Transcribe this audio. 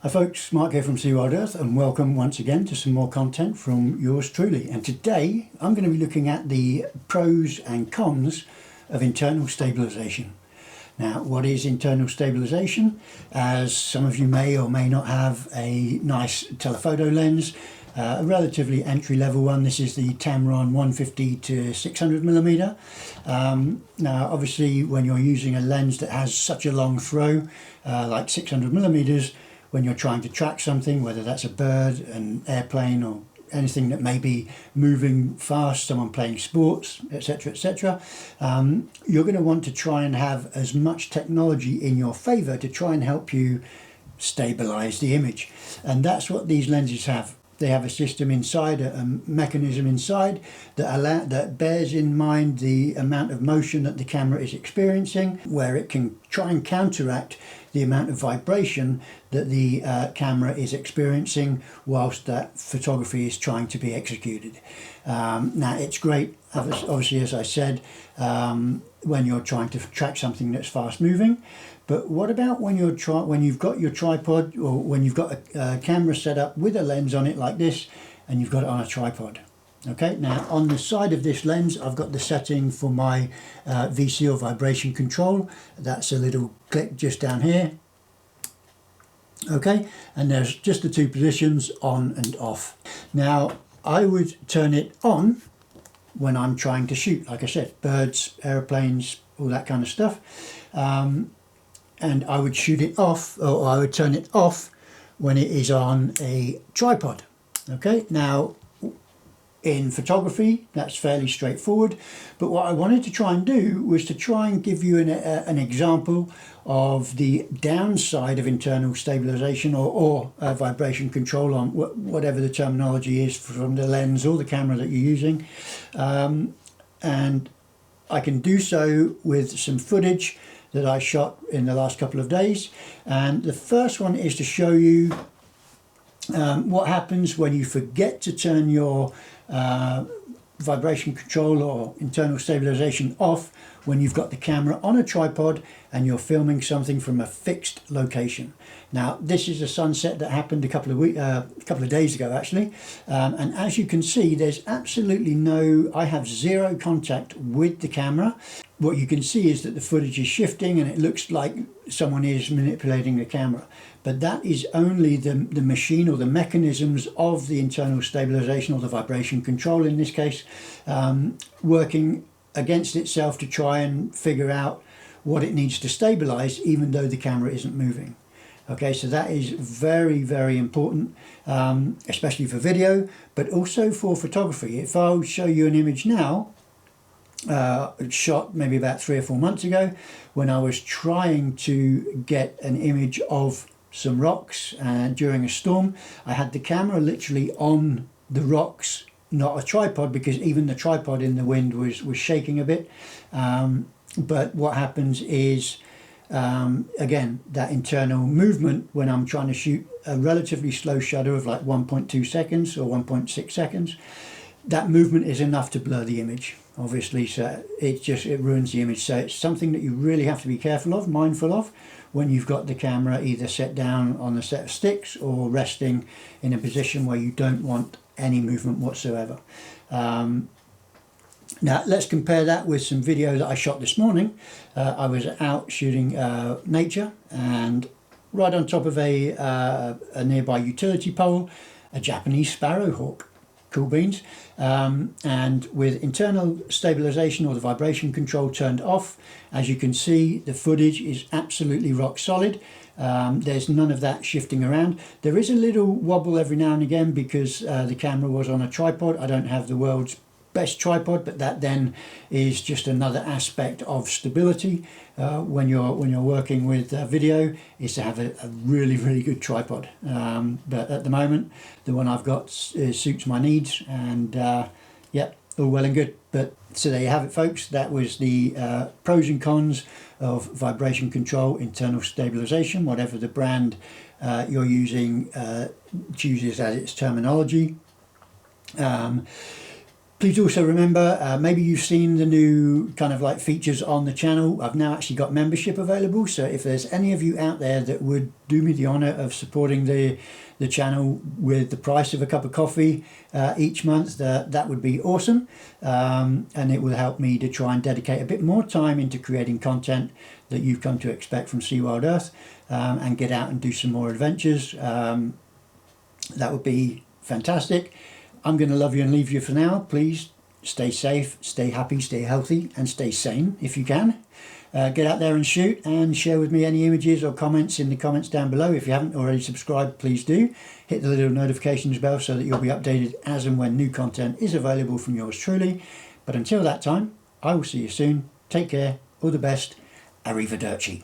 Hi folks, Mark here from SeaWild Earth, and welcome once again to some more content from yours truly. And today I'm going to be looking at the pros and cons of internal stabilization. Now, what is internal stabilization? As some of you may or may not have a nice telephoto lens, a relatively entry-level one. This is the Tamron 150 to 600mm. Now, obviously, when you're using a lens that has such a long throw, like 600mm, when you're trying to track something, whether that's a bird, an airplane, or anything that may be moving fast, someone playing sports, etc., etc., you're going to want to try and have as much technology in your favor to try and help you stabilize the image. And that's what these lenses have. They have a system inside, a mechanism inside that bears in mind the amount of motion that the camera is experiencing, where it can try and counteract the amount of vibration that the camera is experiencing whilst that photography is trying to be executed. Now, it's great, obviously, as I said, when you're trying to track something that's fast moving. But what about when you've got your tripod, or when you've got a camera set up with a lens on it like this, and you've got it on a tripod? Okay, now on the side of this lens I've got the setting for my VC or vibration control. That's a little click just down here. Okay, and there's just the two positions, on and off. Now I would turn it on when I'm trying to shoot, like I said, birds, aeroplanes, all that kind of stuff. And I would shoot it off, or I would turn it off when it is on a tripod. Okay, now in photography that's fairly straightforward, but what I wanted to try and do was to try and give you an example of the downside of internal stabilization or vibration control, on whatever the terminology is, from the lens or the camera that you're using. And I can do so with some footage that I shot in the last couple of days. And the first one is to show you what happens when you forget to turn your vibration control or internal stabilization off when you've got the camera on a tripod and you're filming something from a fixed location. Now, this is a sunset that happened a couple of days ago, actually, and as you can see, there's absolutely I have zero contact with the camera. What you can see is that the footage is shifting and it looks like someone is manipulating the camera, but that is only the machine or the mechanisms of the internal stabilization, or the vibration control in this case, working against itself to try and figure out what it needs to stabilize, even though the camera isn't moving. Okay, so that is very, very important, especially for video, but also for photography. If I'll show you an image now, shot maybe about 3 or 4 months ago, when I was trying to get an image of some rocks during a storm. I had the camera literally on the rocks, not a tripod, because even the tripod in the wind was shaking a bit. But what happens is, again, that internal movement, when I'm trying to shoot a relatively slow shutter of like 1.2 seconds or 1.6 seconds, that movement is enough to blur the image, obviously, so it ruins the image. So it's something that you really have to be careful of, mindful of, when you've got the camera either set down on a set of sticks or resting in a position where you don't want any movement whatsoever. Now let's compare that with some video that I shot this morning. I was out shooting nature, and right on top of a nearby utility pole, a Japanese Sparrowhawk. Cool beans. And with internal stabilization or the vibration control turned off, as you can see, the footage is absolutely rock solid. There's none of that shifting around. There is a little wobble every now and again because the camera was on a tripod. I don't have the world's best tripod, but that then is just another aspect of stability when you're working with video, is to have a really, really good tripod. But at the moment, the one I've got suits my needs, and yep, all well and good. But so there you have it, folks. That was the pros and cons of vibration control, internal stabilization, whatever the brand you're using chooses as its terminology. Please also remember, maybe you've seen the new kind of like features on the channel. I've now actually got membership available, so if there's any of you out there that would do me the honour of supporting the channel with the price of a cup of coffee each month, that would be awesome, and it will help me to try and dedicate a bit more time into creating content that you've come to expect from Sea Wild Earth, and get out and do some more adventures. That would be fantastic. I'm going to love you and leave you for now. Please stay safe, stay happy, stay healthy, and stay sane if you can. Get out there and shoot, and share with me any images or comments in the comments down below. If you haven't already subscribed, please do. Hit the little notifications bell so that you'll be updated as and when new content is available from yours truly. But until that time, I will see you soon. Take care, all the best, arrivederci.